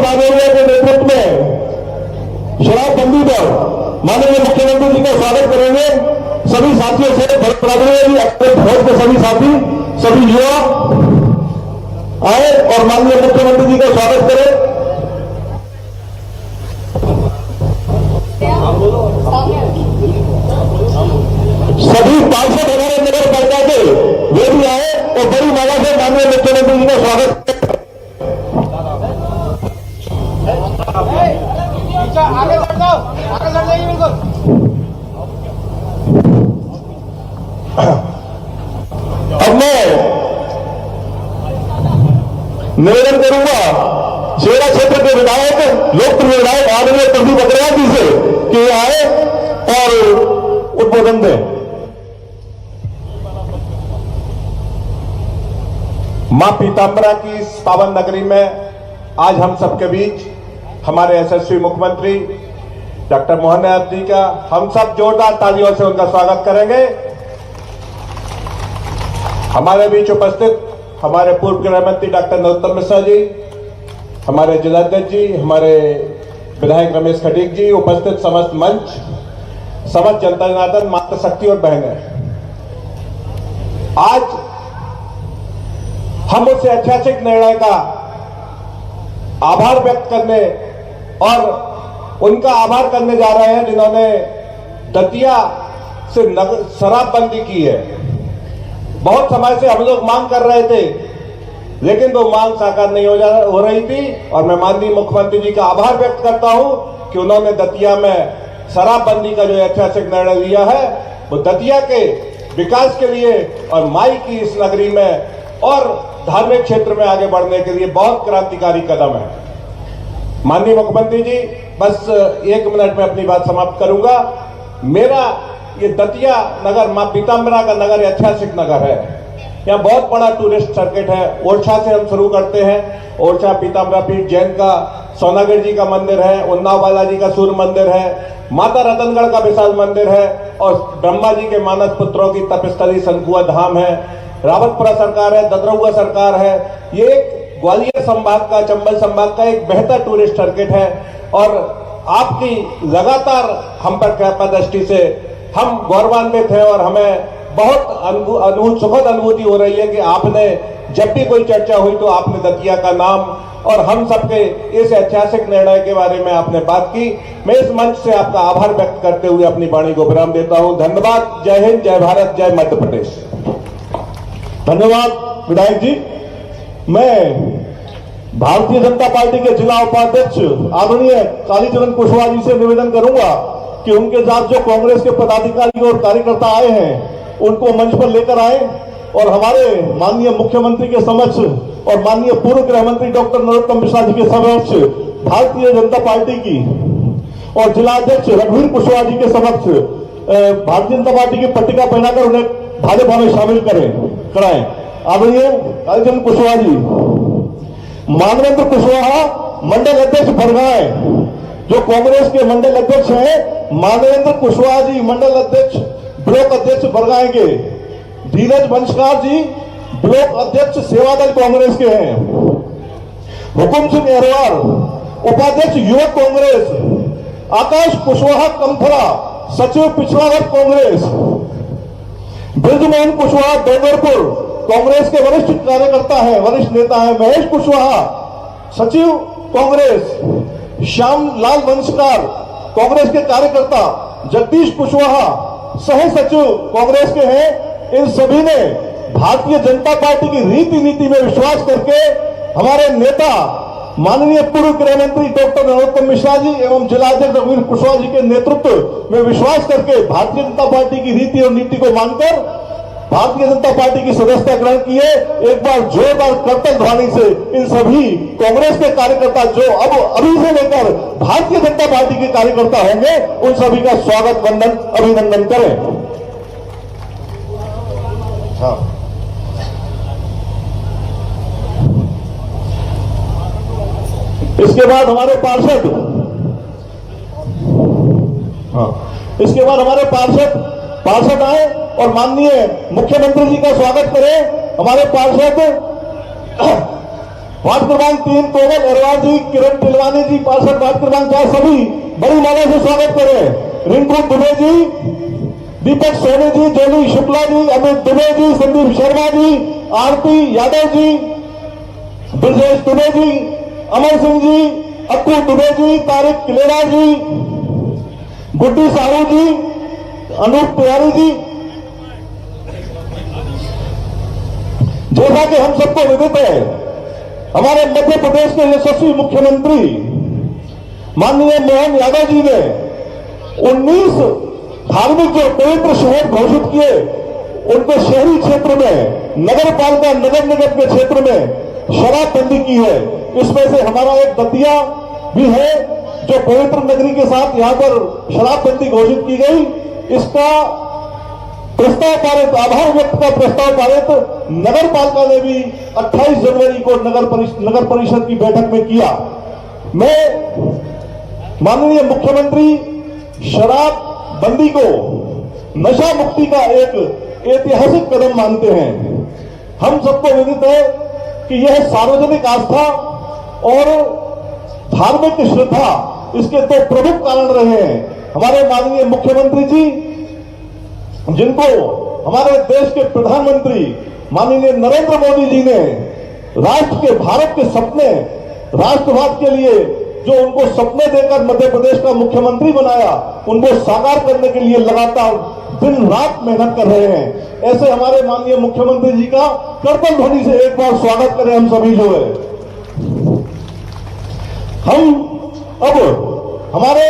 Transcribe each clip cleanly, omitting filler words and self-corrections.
राजौरिया के नेतृत्व में शराबबंदी पर माननीय मुख्यमंत्री जी का स्वागत करेंगे। सभी साथियों से भरत राजौरिया जी, अपने फौज के सभी साथी, सभी युवा आए और माननीय मुख्यमंत्री जी का स्वागत करें। सभी पार्षद हमारे नगर पालिका के वे भी आए और बड़ी मात्रा से माननीय मुख्यमंत्री जी का स्वागत करें। आगे बढ़ जाओ, आगे लड़ जाइए बिल्कुल। अब मैं निवेदन करूंगा शेरा क्षेत्र के विधायक, लोकप्रिय विधायक आदरणीय प्रदीप अग्रवाल जी से कि ये आए और उद्बोधन दें। मां पीताम्बरा की इस पावन नगरी में आज हम सबके बीच हमारे यशस्वी मुख्यमंत्री डॉक्टर मोहन यादव जी का हम सब जोरदार तालियों से उनका स्वागत करेंगे। हमारे बीच उपस्थित हमारे पूर्व गृह मंत्री डॉक्टर नरोत्तम मिश्रा जी, हमारे जिलाध्यक्ष जी, हमारे विधायक रमेश खटीक जी, उपस्थित समस्त मंच, समस्त जनता जनार्दन, माता शक्ति और बहनें, आज हम उस ऐतिहासिक निर्णय का आभार व्यक्त करने और उनका आभार करने जा रहे हैं जिन्होंने दतिया से शराबबंदी की है। बहुत समय से हम लोग मांग कर रहे थे, लेकिन वो मांग साकार नहीं हो रही थी और मैं माननीय मुख्यमंत्री जी का आभार व्यक्त करता हूं कि उन्होंने दतिया में शराबबंदी का जो ऐतिहासिक निर्णय लिया है वो दतिया के विकास के लिए और माई की इस नगरी में और धार्मिक क्षेत्र में आगे बढ़ने के लिए बहुत क्रांतिकारी कदम है। माननीय मुख्यमंत्री जी, बस 1 मिनट में अपनी बात समाप्त करूंगा। मेरा ये दतिया नगर मां पीताम्बरा का नगर ऐतिहासिक नगर है। यहाँ बहुत बड़ा टूरिस्ट सर्किट है। ओरछा से हम शुरू करते हैं। ओरछा पीताम्बरा पीठ जैन का सोनागढ़ जी का मंदिर है, उन्नाव बालाजी का सूर्य मंदिर है, माता रतनगढ़ का विशाल मंदिर है और ब्रह्मा जी के मानस पुत्रों की तपस्थली संकुआ धाम है, रावतपुरा सरकार है, ददरौआ सरकार है। ये एक ग्वालियर संभाग का, चंबल संभाग का एक बेहतर टूरिस्ट सर्किट है और आपकी लगातार हम पर कृपा दृष्टि से हम गौरवान्वित हैं और हमें बहुत सुखद अनुभूति हो रही है कि आपने जब भी कोई चर्चा हुई तो आपने दतिया का नाम और हम सबके इस ऐतिहासिक निर्णय के बारे में आपने बात की। मैं इस मंच से आपका आभार व्यक्त करते हुए अपनी वाणी को विराम देता हूं। धन्यवाद। जय हिंद, जय भारत, जय मध्य प्रदेश। धन्यवाद विधायक जी। मैं भारतीय जनता पार्टी के जिला उपाध्यक्ष आदरणीय कालीचरण कुशवाहा जी से निवेदन करूंगा कि उनके साथ जो कांग्रेस के पदाधिकारी और कार्यकर्ता आए हैं उनको मंच पर लेकर आए और हमारे माननीय मुख्यमंत्री के समक्ष और माननीय पूर्व गृह मंत्री डॉक्टर नरोत्तम मिश्रा जी के समक्ष भारतीय जनता पार्टी की और जिला अध्यक्ष रघुवीर कुशवाहा जी के समक्ष भारतीय जनता पार्टी की पट्टिका पहनाकर उन्हें भाजपा में शामिल कराएं। आदरणीय कालीचरण कुशवाहा जी, मानवेंद्र कुशवाहा मंडल अध्यक्ष बरगाए, जो कांग्रेस के मंडल अध्यक्ष हैं, मानवेंद्र कुशवाहा जी मंडल अध्यक्ष ब्लॉक अध्यक्ष बरगाए के। धीरज वंशकार जी ब्लॉक अध्यक्ष सेवादल कांग्रेस के हैं। हुकुम सिंह अहरवार उपाध्यक्ष युवक कांग्रेस। आकाश कुशवाहा कमथरा सचिव पिछड़ा वर्ग कांग्रेस। ब्रजमोहन कुशवाहा डोंगरपुर कांग्रेस के वरिष्ठ कार्यकर्ता हैं, वरिष्ठ नेता हैं। महेश कुशवाहा सचिव कांग्रेस। श्याम लाल वंशकार कांग्रेस के कार्यकर्ता। जगदीश कुशवाहा सह सचिव कांग्रेस के हैं। इन सभी ने भारतीय जनता पार्टी की रीति नीति में विश्वास करके हमारे नेता माननीय पूर्व गृह मंत्री डॉक्टर नरोत्तम मिश्रा जी एवं जिलाध्यक्ष रघुवीर कुशवाहा जी के नेतृत्व में विश्वास करके भारतीय जनता पार्टी की रीति और नीति को मानकर भारतीय जनता पार्टी की सदस्यता ग्रहण की है। एक बार जोरदार करतल ध्वनि से इन सभी कांग्रेस के कार्यकर्ता जो अब अभी से लेकर भारतीय जनता पार्टी के कार्यकर्ता होंगे उन सभी का स्वागत वंदन अभिनंदन करें। हाँ। इसके बाद हमारे पार्षद आए और माननीय मुख्यमंत्री जी का स्वागत करें। हमारे पार्षद वार्ड क्रमांक 3 कोमल अरवाल जी, किरण टिलवानी जी, पार्षद वार्ड क्रमांक 4 सभी बड़ी माला से स्वागत करें। रिंकू दुबे जी, दीपक सोनी जी, जोली शुक्ला जी, अमित दुबे जी, संदीप शर्मा जी, आरती यादव जी, ब्रजेश दुबे जी, अमर सिंह जी, अक्कू दुबे जी, तारिक किलेरा जी, गुड्डी साहू जी, अनूप तिवारी जी। जैसा कि हम सबको विदित है, हमारे मध्य प्रदेश के यशस्वी मुख्यमंत्री माननीय मोहन यादव जी ने 19 धार्मिक जो पवित्र शहर घोषित किए, उनके शहरी क्षेत्र में, नगर पालिका नगर निगम के क्षेत्र में शराबबंदी की है। इसमें से हमारा एक दतिया भी है जो पवित्र नगरी के साथ यहां पर शराबबंदी घोषित की गई। इसका प्रस्ताव पारित, आभार व्यक्त का प्रस्ताव पारित नगर पालिका ने भी 28 जनवरी को नगर परिषद की बैठक में किया। मैं माननीय मुख्यमंत्री शराबबंदी को नशा मुक्ति का एक ऐतिहासिक कदम मानते हैं। हम सबको विदित है कि यह सार्वजनिक आस्था और धार्मिक श्रद्धा इसके दो प्रमुख कारण रहे हैं। हमारे माननीय मुख्यमंत्री जी, जिनको हमारे देश के प्रधानमंत्री माननीय नरेंद्र मोदी जी ने राष्ट्र के, भारत के सपने, राष्ट्रवाद के लिए जो उनको सपने देकर मध्य प्रदेश का मुख्यमंत्री बनाया, उनको साकार करने के लिए लगातार दिन रात मेहनत कर रहे हैं। ऐसे हमारे माननीय मुख्यमंत्री जी का करतल ध्वनि से एक बार स्वागत करें हम सभी। जो है, हम अब हमारे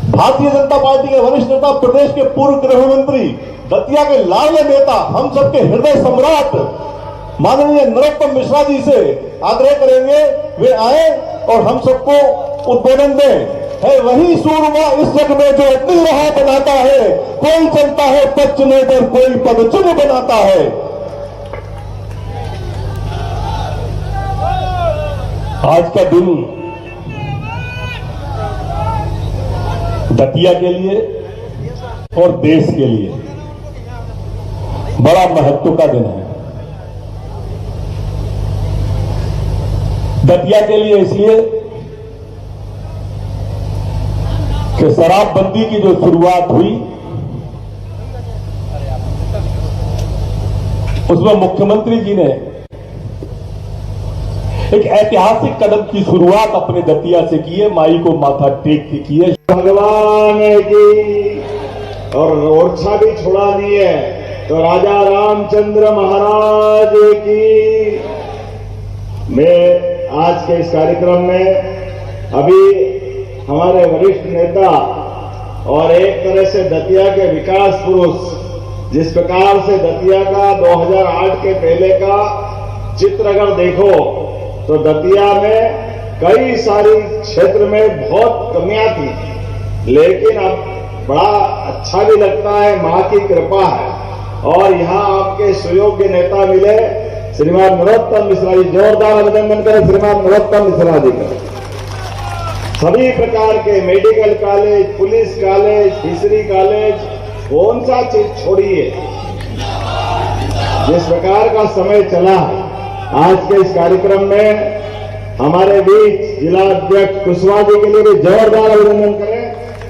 भारतीय जनता पार्टी के वरिष्ठ नेता, प्रदेश के पूर्व गृह मंत्री, दतिया के लाडले नेता, हम सबके हृदय सम्राट माननीय नरोत्तम मिश्रा जी से आग्रह करेंगे वे आए और हम सबको उद्बोधन दें। है वही सूरमा इस जग में जो अपनी राह बनाता है, कोई चलता है पद चुने पर, कोई पद चुन बनाता है। आज का दिन दतिया के लिए और देश के लिए बड़ा महत्व का दिन है। दतिया के लिए इसलिए कि शराबबंदी की जो शुरुआत हुई, उसमें मुख्यमंत्री जी ने एक ऐतिहासिक कदम की शुरुआत अपने दतिया से की है, माई को माथा टेक के की है। भगवान की और ओरछा भी छोड़ा नहीं है तो राजा रामचंद्र महाराज की। मैं आज के इस कार्यक्रम में अभी हमारे वरिष्ठ नेता और एक तरह से दतिया के विकास पुरुष, जिस प्रकार से दतिया का 2008 के पहले का चित्र अगर देखो तो दतिया में कई सारी क्षेत्र में बहुत कमियां थी, लेकिन अब बड़ा अच्छा भी लगता है, मां की कृपा है। और यहां आपके सुयोग्य नेता मिले श्रीमान नरोत्तम मिश्रा जी, जोरदार अभिनंदन करें श्रीमान नरोत्तम मिश्रा जी का। सभी प्रकार के medical college, police college, fishery college, कौन सा चीज छोड़िए। जिस प्रकार का समय चला है, आज के इस कार्यक्रम में हमारे बीच जिला अध्यक्ष कुशवाहा जी के लिए भी जोरदार अभिनंदन करें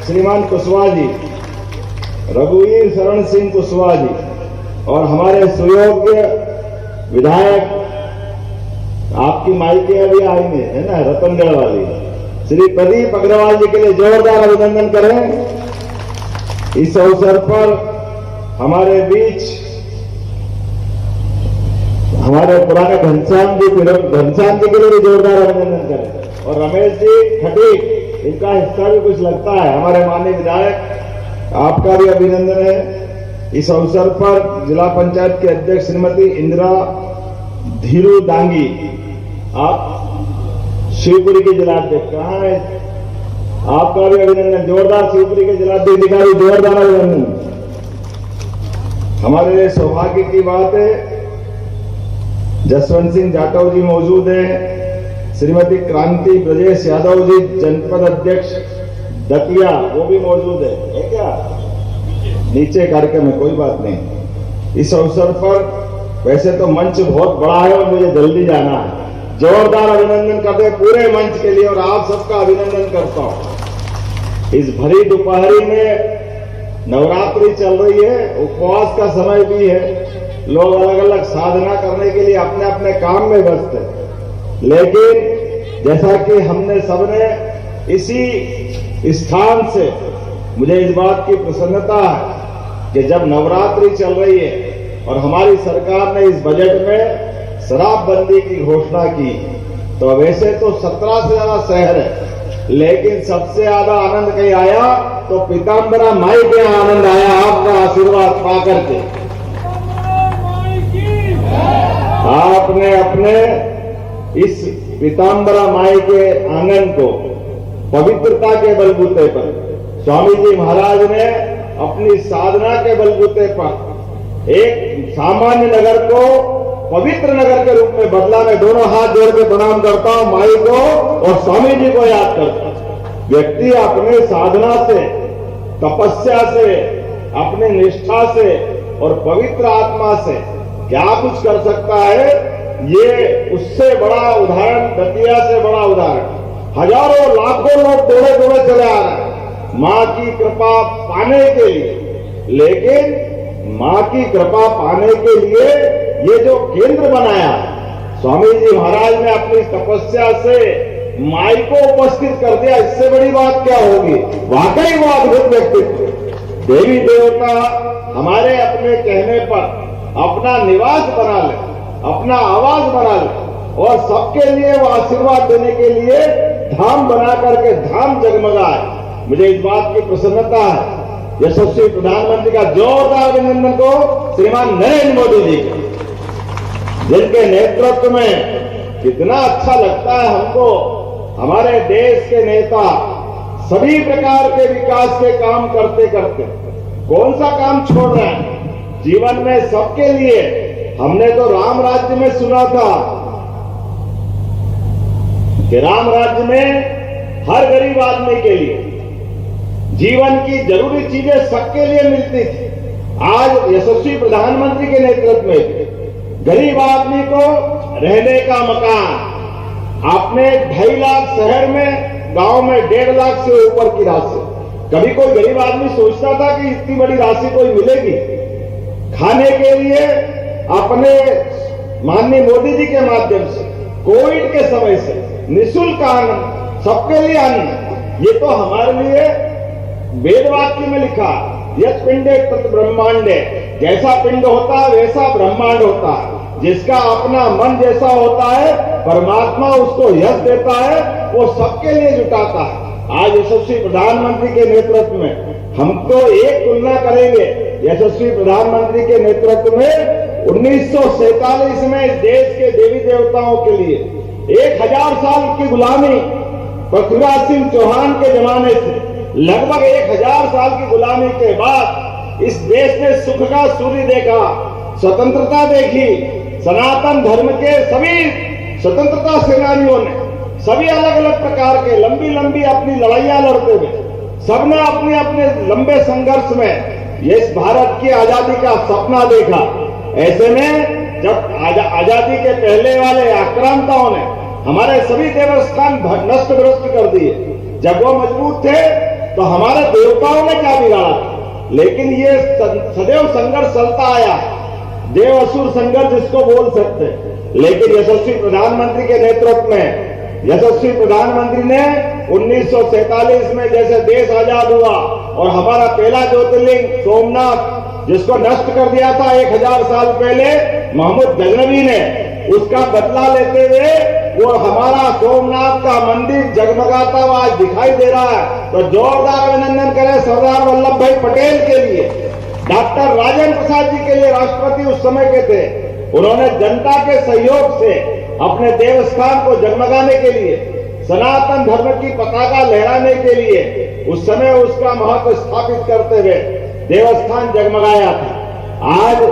श्रीमान कुशवाहा जी, रघुवीर शरण सिंह कुशवाहा जी, और हमारे सुयोग्य विधायक, आपकी माइके अभी आई है ना, रतनगढ़ वाली, श्री प्रदीप अग्रवाल जी के लिए जोरदार अभिनंदन करें। इस अवसर पर हमारे बीच हमारे पुराने घनश्याम जी के लिए भी जोरदार अभिनंदन करें। और रमेश जी खटीक, इनका हिस्सा भी कुछ लगता है, हमारे माननीय विधायक, आपका भी अभिनंदन है। इस अवसर पर जिला पंचायत के अध्यक्ष श्रीमती इंदिरा धीरू डांगी, आप शिवपुरी के जिलाध्यक्ष, कहाँ है, आपका भी अभिनंदन, जोरदार शिवपुरी के जिलाध्यक्ष अधिकारी, जोरदार अभिनंदन। हमारे लिए सौभाग्य की बात है जसवंत सिंह जाटव जी मौजूद हैं, श्रीमती क्रांति ब्रजेश यादव जी जनपद अध्यक्ष दतिया, वो भी मौजूद है क्या? नीचे कार्यक्रम में, कोई बात नहीं। इस अवसर पर वैसे तो मंच बहुत बड़ा है और मुझे जल्दी जाना है। जोरदार अभिनंदन करते पूरे मंच के लिए और आप सबका अभिनंदन करता हूं। इस भरी दोपहरी में नवरात्रि चल रही है, उपवास का समय भी है, लोग अलग अलग साधना करने के लिए अपने अपने काम में व्यस्त हैं। लेकिन जैसा कि हमने सबने इसी स्थान से, मुझे इस बात की प्रसन्नता है कि जब नवरात्रि चल रही है और हमारी सरकार ने इस बजट में शराबबंदी की घोषणा की, तो वैसे तो 17 से ज्यादा शहर है, लेकिन सबसे ज्यादा आनंद कहीं आया तो पीताम्बरा माई के आनंद आया आपका आशीर्वाद पाकर के। आपने अपने इस पीताम्बरा माई के आंगन को पवित्रता के बलबूते पर, स्वामी जी महाराज ने अपनी साधना के बलबूते पर एक सामान्य नगर को पवित्र नगर के रूप में बदला। मैं दोनों हाथ जोड़ के प्रणाम करता हूं माई को और स्वामी जी को याद करता हूं। व्यक्ति अपने साधना से, तपस्या से, अपने निष्ठा से और पवित्र आत्मा से क्या कुछ कर सकता है, ये उससे बड़ा उदाहरण, दतिया से बड़ा उदाहरण हजारों लाखों लोग दौड़े दौड़े चले आ रहे हैं मां की कृपा पाने के लिए। लेकिन मां की कृपा पाने के लिए ये जो केंद्र बनाया, स्वामी जी महाराज ने अपनी तपस्या से माई को उपस्थित कर दिया, इससे बड़ी बात क्या होगी। वाकई वो अद्भुत व्यक्तित्व। देवी देवता हमारे अपने कहने पर अपना निवास बना ले, अपना आवास बना ले और सबके लिए वो आशीर्वाद देने के लिए धाम बना करके धाम जगमगाए। मुझे इस बात की प्रसन्नता है। यशस्वी प्रधानमंत्री का जोरदार अभिनंदन को श्रीमान नरेंद्र मोदी जी का, जिनके नेतृत्व में कितना अच्छा लगता है हमको। हमारे देश के नेता सभी प्रकार के विकास के काम करते करते कौन सा काम छोड़ रहे हैं जीवन में सबके लिए। हमने तो राम राज्य में सुना था कि राम राज्य में हर गरीब आदमी के लिए जीवन की जरूरी चीजें सबके लिए मिलती थी। आज यशस्वी प्रधानमंत्री के नेतृत्व में गरीब आदमी को रहने का मकान, आपने 2.5 लाख शहर में, गांव में 1.5 लाख से ऊपर की राशि। कभी कोई गरीब आदमी सोचता था कि इतनी बड़ी राशि कोई मिलेगी। खाने के लिए अपने माननीय मोदी जी के माध्यम से कोविड के समय से निःशुल्क अन्न, सबके लिए अन्न। ये तो हमारे लिए वेद वाक्य में लिखा, यत् पिंडे तत् ब्रह्मांडे, जैसा पिंड होता है वैसा ब्रह्मांड होता है। जिसका अपना मन जैसा होता है परमात्मा उसको यश देता है, वो सबके लिए जुटाता है। आज यशस्वी प्रधानमंत्री के नेतृत्व में हम तो एक तुलना करेंगे यशस्वी प्रधानमंत्री के नेतृत्व में 1947 में इस देश के देवी देवताओं के लिए 1000 साल की गुलामी पृथ्वीराज सिंह चौहान के जमाने से लगभग 1000 साल की गुलामी के बाद इस देश ने सुख का सूर्य देखा, स्वतंत्रता देखी। सनातन धर्म के सभी स्वतंत्रता सेनानियों ने सभी अलग अलग प्रकार के लंबी लंबी अपनी लड़ाइयां लड़ते हुए सबने अपने अपने लंबे संघर्ष में इस भारत की आजादी का सपना देखा। ऐसे में जब आजादी के पहले वाले आक्रांताओं ने हमारे सभी देवस्थान नष्ट भ्रष्ट कर दिए, जब वो मजबूत थे तो हमारे देवताओं ने क्या बिगाड़ा। लेकिन ये सदैव संघर्ष चलता आया, देव असुर संघर्ष जिसको बोल सकते। लेकिन यशस्वी प्रधानमंत्री के नेतृत्व में यशस्वी प्रधानमंत्री ने 1947 में जैसे देश आजाद हुआ और हमारा पहला ज्योतिर्लिंग सोमनाथ जिसको नष्ट कर दिया था 1000 साल पहले मोहम्मद गजनवी ने, उसका बदला लेते हुए वो हमारा सोमनाथ का मंदिर जगमगाता हुआ आज दिखाई दे रहा है। तो जोरदार अभिनंदन करें सरदार वल्लभ भाई पटेल के लिए, डॉक्टर राजेंद्र प्रसाद जी के लिए, राष्ट्रपति उस समय के थे। उन्होंने जनता के सहयोग से अपने देवस्थान को जगमगाने के लिए, सनातन धर्म की पताका लहराने के लिए उस समय उसका महत्व स्थापित करते हुए देवस्थान जगमगाया था। आज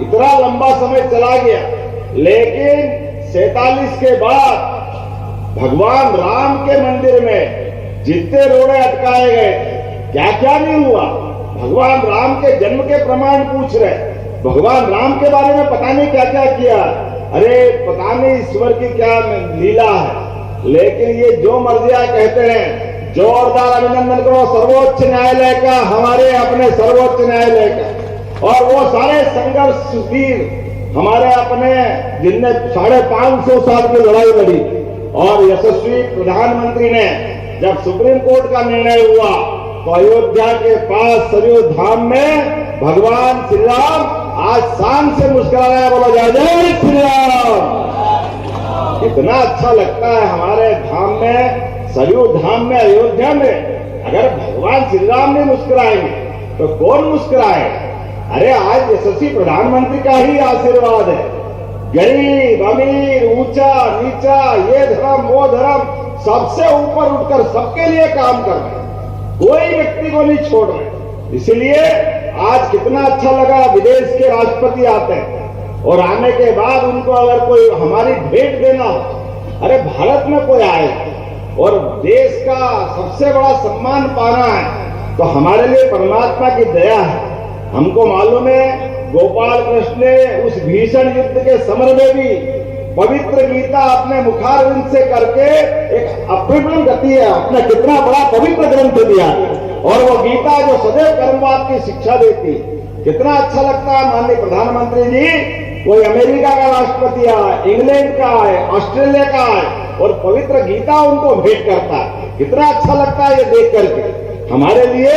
इतना लंबा समय चला गया, लेकिन 47 के बाद भगवान राम के मंदिर में जितने रोड़े अटकाए गए, क्या क्या नहीं हुआ। भगवान राम के जन्म के प्रमाण पूछ रहे, भगवान राम के बारे में पता नहीं क्या क्या किया। अरे पता नहीं ईश्वर की क्या लीला है, लेकिन ये जो मर्जिया कहते हैं, जोरदार अभिनंदन करो सर्वोच्च न्यायालय का, हमारे अपने सर्वोच्च न्यायालय का। और वो सारे संघर्ष वीर हमारे अपने जिनने 550 साल की लड़ाई लड़ी, और यशस्वी प्रधानमंत्री ने जब सुप्रीम कोर्ट का निर्णय हुआ तो अयोध्या के पास सरयू धाम में भगवान श्री राम आज शान से मुस्कुरा रहे हैं। बोलो जय जय श्री राम। कितना अच्छा लगता है हमारे धाम में, सरयू धाम में, अयोध्या में। अगर भगवान श्री राम नहीं मुस्कुराएंगे तो कौन मुस्कुराए? अरे आज यशस्वी प्रधानमंत्री का ही आशीर्वाद है। गरीब अमीर, ऊंचा नीचा, ये धर्म वो धर्म, सबसे ऊपर उठकर सबके लिए काम कर रहे हैं, कोई व्यक्ति को नहीं छोड़ रहे। इसीलिए आज कितना अच्छा लगा, विदेश के राष्ट्रपति आते हैं और आने के बाद उनको अगर कोई हमारी भेंट देना हो, अरे भारत में कोई आए और देश का सबसे बड़ा सम्मान पाना है तो हमारे लिए परमात्मा की दया है। हमको मालूम है गोपाल कृष्ण ने उस भीषण युद्ध के समर में भी पवित्र गीता अपने मुखारविंद से करके एक अप्रतिम गति है, अपना कितना बड़ा पवित्र ग्रंथ दिया, और वो गीता जो सदैव कर्मवाद की शिक्षा देती। कितना अच्छा लगता है माननीय प्रधानमंत्री जी, कोई अमेरिका का राष्ट्रपति आए, इंग्लैंड का आए, ऑस्ट्रेलिया का आए और पवित्र गीता उनको भेंट करता है। कितना अच्छा लगता है ये देख करके। हमारे लिए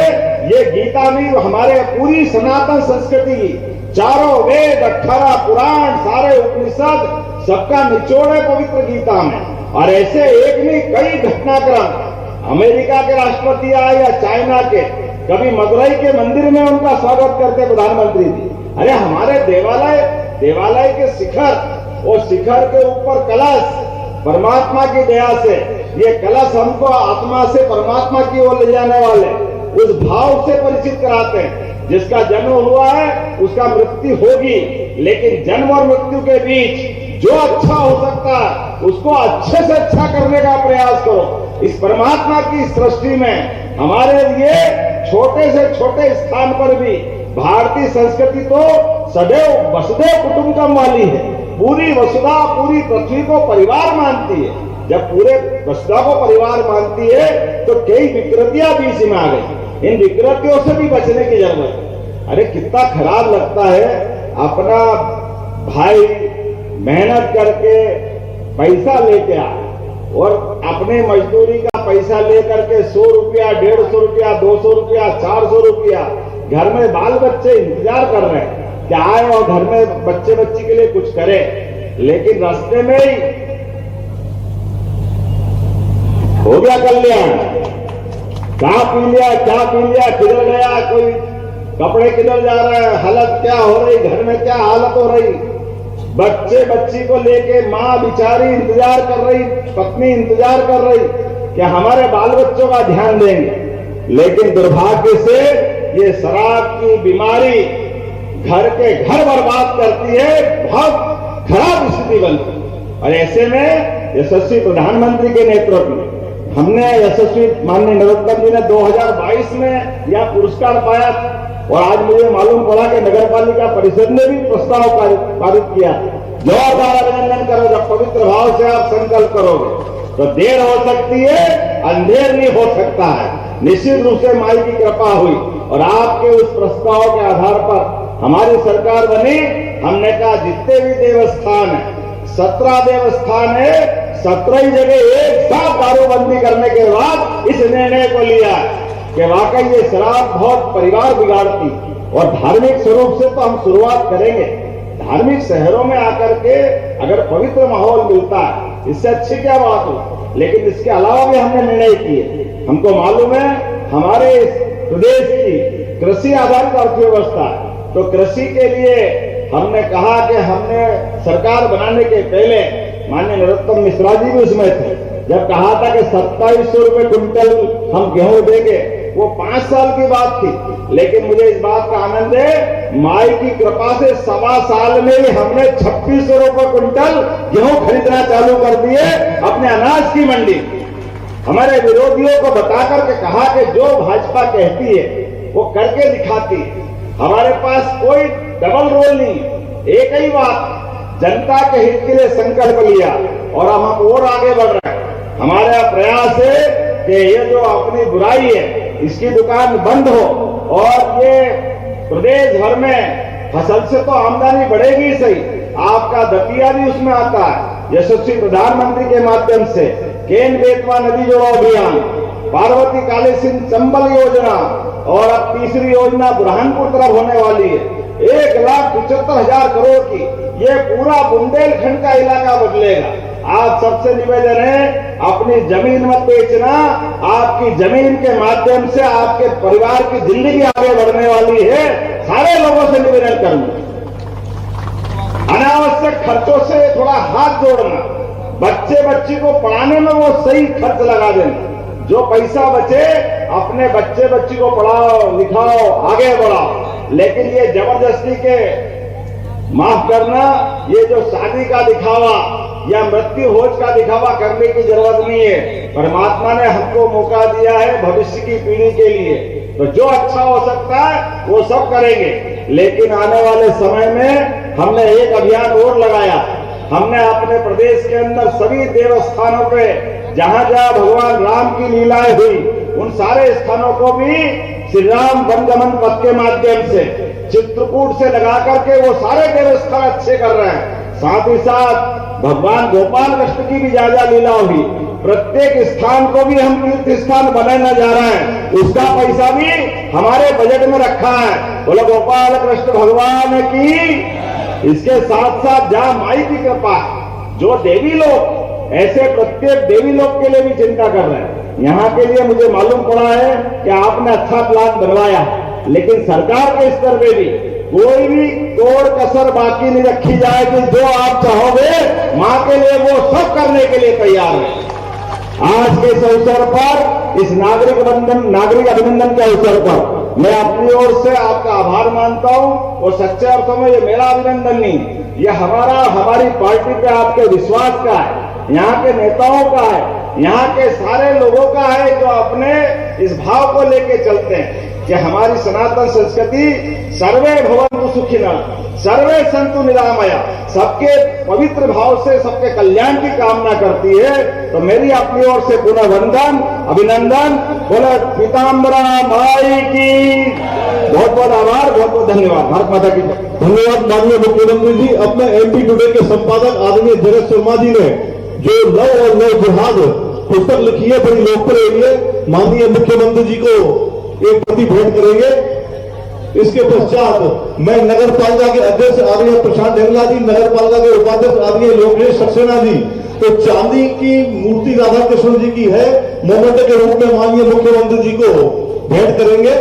ये गीता भी हमारे पूरी सनातन संस्कृति, चारों वेद, 18 पुराण, सारे उपनिषद, सबका निचोड़ है पवित्र गीता में। और ऐसे एक नहीं कई घटनाक्रम, अमेरिका के राष्ट्रपति आए या चाइना के, कभी मदुरई के मंदिर में उनका स्वागत करते प्रधानमंत्री जी। अरे हमारे देवालय के शिखर, वो शिखर के ऊपर कलश, परमात्मा की दया से ये कलश हमको आत्मा से परमात्मा की ओर ले जाने वाले उस भाव से परिचित कराते हैं। जिसका जन्म हुआ है उसका मृत्यु होगी, लेकिन जन्म और मृत्यु के बीच जो अच्छा हो सकता है उसको अच्छे से अच्छा करने का प्रयास करो। इस परमात्मा की सृष्टि में हमारे लिए छोटे से छोटे स्थान पर भी भारतीय संस्कृति तो सदैव वसुधैव कुटुंबकम वाली है। पूरी वसुधा, पूरी पृथ्वी को परिवार मानती है। जब पूरे वसुधा को परिवार मानती है तो कई विकृतियां बीच में आ गई, इन विकृतियों से भी बचने की जरूरत है। अरे कितना खराब लगता है, अपना भाई मेहनत करके पैसा लेके आए और अपने मजदूरी का पैसा लेकर के 100 रुपया, 150 रुपया, 200 रुपया, 400 रुपया, घर में बाल बच्चे इंतजार कर रहे हैं कि आए और घर में बच्चे बच्ची के लिए कुछ करे, लेकिन रास्ते में ही हो गया कल्याण, क्या पी लिया, किधर गया, कोई कपड़े किधर जा रहा है, हालत क्या हो रही, घर में क्या हालत हो रही, बच्चे बच्ची को लेके माँ बिचारी इंतजार कर रही, पत्नी इंतजार कर रही कि हमारे बाल बच्चों का ध्यान देंगे। लेकिन दुर्भाग्य से ये शराब की बीमारी घर के घर बर्बाद करती है, बहुत खराब स्थिति बनती है। और ऐसे में यशस्वी प्रधानमंत्री के नेतृत्व में हमने यशस्वी माननीय नरोत्तम जी ने 2022 में यह पुरस्कार पाया और आज मुझे मालूम पड़ा कि नगर पालिका परिषद ने भी प्रस्ताव पारित किया। जोरदार अभिनंदन करो। जब पवित्र भाव से आप संकल्प करोगे तो देर हो सकती है, अंधेर नहीं हो सकता है। निश्चित रूप से माई की कृपा हुई और आपके उस प्रस्ताव के आधार पर हमारी सरकार बनी। हमने कहा जितने भी देवस्थान है, 17 देवस्थान है, 17 ही जगह एक साथ दारूबंदी करने के बाद इस निर्णय को लिया कि वाकई ये शराब बहुत परिवार बिगाड़ती। और धार्मिक स्वरूप से तो हम शुरुआत करेंगे, धार्मिक शहरों में आकर के अगर पवित्र माहौल मिलता है इससे अच्छी क्या बात हो। लेकिन इसके अलावा भी हमने निर्णय किए। हमको मालूम है हमारे प्रदेश की कृषि आधारित अर्थव्यवस्था, तो कृषि के लिए हमने कहा कि हमने सरकार बनाने के पहले माननीय नरोत्तम मिश्रा जी भी उसमें थे, जब कहा था कि 2700 रुपए क्विंटल हम गेहूं देंगे, वो 5 साल की बात थी। लेकिन मुझे इस बात का आनंद है, माई की कृपा से 1.25 साल में ही हमने 2600 रुपए क्विंटल गेहूं खरीदना चालू कर दिए अपने अनाज की मंडी। हमारे विरोधियों को बता करके कहा कि जो भाजपा कहती है वो करके दिखाती है। हमारे पास कोई डबल रोल नहीं, एक ही बात, जनता के हित के लिए संकल्प लिया और अब हम और आगे बढ़ रहे हैं। हमारा प्रयास है कि ये जो अपनी बुराई है इसकी दुकान बंद हो और ये प्रदेश भर में फसल से तो आमदनी बढ़ेगी सही, आपका दतिया भी उसमें आता है। यशस्वी प्रधानमंत्री के माध्यम से केन बेतवा नदी जोड़ो अभियान, पार्वती काली सिंह चंबल योजना और अब तीसरी योजना बुरहानपुर तरफ होने वाली है। 1,75,000 करोड़ की ये पूरा बुंदेलखंड का इलाका बदलेगा। आप सबसे निवेदन है, अपनी जमीन मत बेचना, आपकी जमीन के माध्यम से आपके परिवार की जिंदगी आगे बढ़ने वाली है। सारे लोगों से निवेदन करूंगा, अनावश्यक खर्चों से थोड़ा हाथ जोड़ना, बच्चे बच्ची को पढ़ाने में वो सही खर्च लगा देना, जो पैसा बचे अपने बच्चे बच्ची को पढ़ाओ लिखाओ आगे बढ़ाओ। लेकिन ये जबरदस्ती के माफ करना, ये जो शादी का दिखावा या मृत्यु भोज का दिखावा करने की जरूरत नहीं है। परमात्मा ने हमको मौका दिया है भविष्य की पीढ़ी के लिए, तो जो अच्छा हो सकता है वो सब करेंगे। लेकिन आने वाले समय में हमने एक अभियान और लगाया, हमने अपने प्रदेश के अंदर सभी देव स्थानों पे जहां जहां भगवान राम की लीलाएं हुई उन सारे स्थानों को भी श्री राम वनगमन पथ के माध्यम से चित्रकूट से लगा करके वो सारे देव स्थान अच्छे कर रहे हैं। साथ ही साथ भगवान गोपाल कृष्ण की भी ज्यादा लीला हुई, प्रत्येक स्थान को भी हम तीर्थ स्थान बनाने जा रहे हैं, उसका पैसा भी हमारे बजट में रखा है। बोलो गोपाल कृष्ण भगवान की। इसके साथ साथ जहां माई की कृपा है, जो देवी लोग ऐसे प्रत्येक देवी लोग के लिए भी चिंता कर रहे हैं। यहाँ के लिए मुझे मालूम पड़ा है कि आपने अच्छा प्लान बनवाया, लेकिन सरकार के स्तर पे भी कोई भी तोड़ कसर बाकी नहीं रखी जाएगी। जो आप चाहोगे मां के लिए वो सब करने के लिए तैयार है। आज के इस अवसर पर, इस नागरिक अभिनंदन के अवसर पर मैं अपनी ओर से आपका आभार मानता हूं और सच्चे अर्थों में ये मेरा अभिनंदन नहीं, ये हमारी पार्टी पे आपके विश्वास का है, यहाँ के नेताओं का है, यहाँ के सारे लोगों का है जो अपने इस भाव को लेके चलते हैं कि हमारी सनातन संस्कृति सर्वे भवन्तु सुखिनः, सर्वे सन्तु निरामया, सबके पवित्र भाव से सबके कल्याण की कामना करती है। तो मेरी अपनी ओर से पुनः वंदन अभिनंदन, बोले पीताम्बरा माई की बहुत बहुत आभार, बहुत बहुत धन्यवाद। भारत माता की जय। धन्यवाद माननीय मुख्यमंत्री जी। अपने एमपी टुडे के संपादक आदरणीय जगत शर्मा जी ने जो लव और लव जिहाद पुस्तक लिखी है, बड़ी लोकप्रिय है, माननीय मुख्यमंत्री जी को एक प्रति भेंट करेंगे। इसके पश्चात मैं नगर पालिका के अध्यक्ष आदरणीय प्रशांत ढेंगला जी, नगर पालिका के उपाध्यक्ष आदरणीय लोकेश सक्सेना जी, तो चांदी की मूर्ति राधा कृष्ण जी की है, मोमेंटो के रूप में माननीय मुख्यमंत्री जी को भेंट करेंगे।